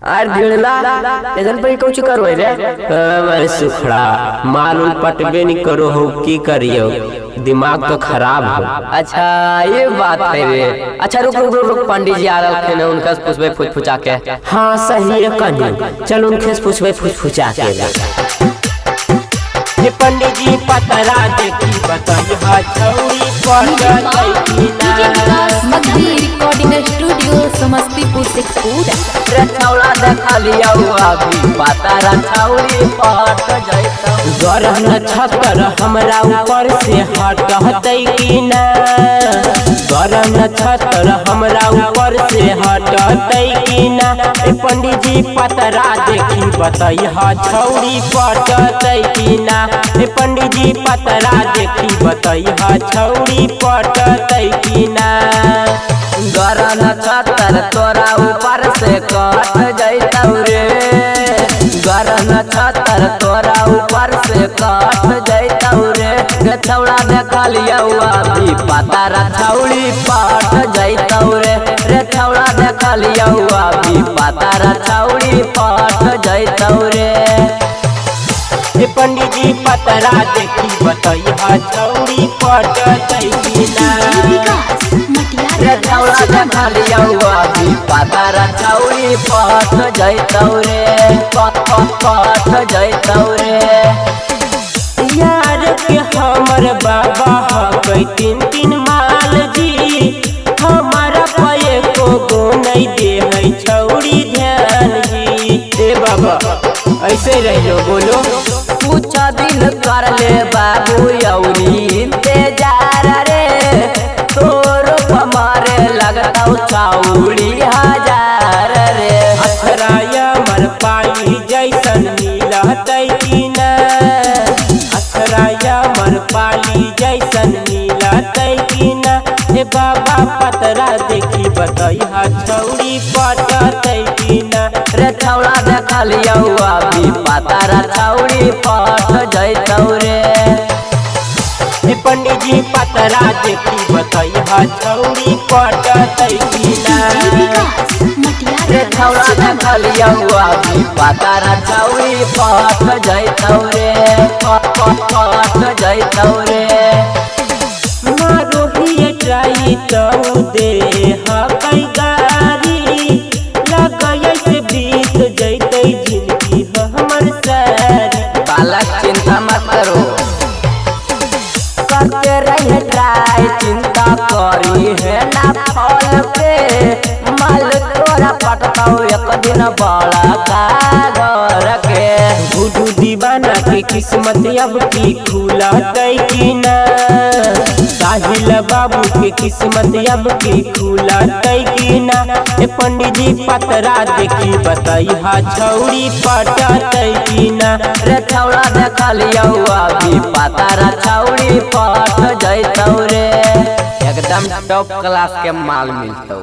आर भिड़ला इधर पे कुछ करो रे अरे सुखड़ा मालूम पटबे नहीं करो हो की करियो दिमाग तो खराब हो। अच्छा ये बात है रे। अच्छा रुक रुक रुक, रुक पंडित जी आ रहे हैं उनका पूछबे फुचफुचा के। हाँ सही है कन्या, चल उनके पूछबे फुचफुचा के। पंडित जी पतरा देखी बताइए छौरी रिकॉर्डिंग स्टूडियो समस्तीपुर से छौड़ा देखा लिया अभी पतरा छौरी पट जैता गरह नक्षत्र हमरा ऊपर से हटतै कि ना, गरह नक्षत्र हमरा ऊपर से हटतै कि ना। पंडित जी पतरा देखी बताइए छौरी पटतै कि ना। पंडित जी पतरा देखी बताइए छौरी पटतै कि ना। गरह नक्षत्र तोरा ऊपर से कट जैतौ रे, गरह नक्षत्र तोरा ऊपर से कट जैतौ रे। छौड़ा देखा लिया अभी पतरा छौरी पट जैतौ रे छौड़ा देखा लिया अभी पतरा छौरी पट जैतौ रे। पंडित जी पतरा देखी बताइए छौरी पटतै कि ना। छौड़ा देखा लिया अभी पतरा छौरी पट जैतौ रे पट जैतौ रे। यार के हमर बाबा हकै तीन तीन माल जी, हमारा पाए को गो नहीं दे है छौरी ध्यान जी। ए बाबा ऐसे रहो बोलो कुछ दिन कर ले बाबू यौरी इंतजार रे, तोरो हमारे लगता छौरी हजार रे। अछराया मर पाली जैसन मिलतै कि ना, अछराया मर पाली जैसन मिलतै कि ना। ए बाबा पतरा देखी बताइए छौरी पटतै कि ना। छौड़ा देखा लिया अभी पतरा छौरी पट जैतौ रे। पंडित जी पतरा देखी बताइए छौरी पटतै कि ना। छौड़ा देखा लिया अभी पतरा छौरी पट जैतौ रे पट जैतौ रे। मारो ही ट्राई तो दे हकै गारी, लगै से बीत जैतै जिंदगी हमर सारी। बालक चिंता मत करो, करते रहे ट्राई चिंता करी है ना फल पे। माल तोरा पटतौ एक दिन बड़ा कागर के। गुडू दीवाना के किस्मत अब की खुलतै कि ना, साहिल बाबू के किस्मत अब की खुलतै कि ना। पंडित जी पतरा देखी बताइए छौरी पटतै कि ना। छौड़ा देखा लिया अभी पतरा छौरी पट जैतौ रे। एकदम टॉप क्लास के माल मिलतौ।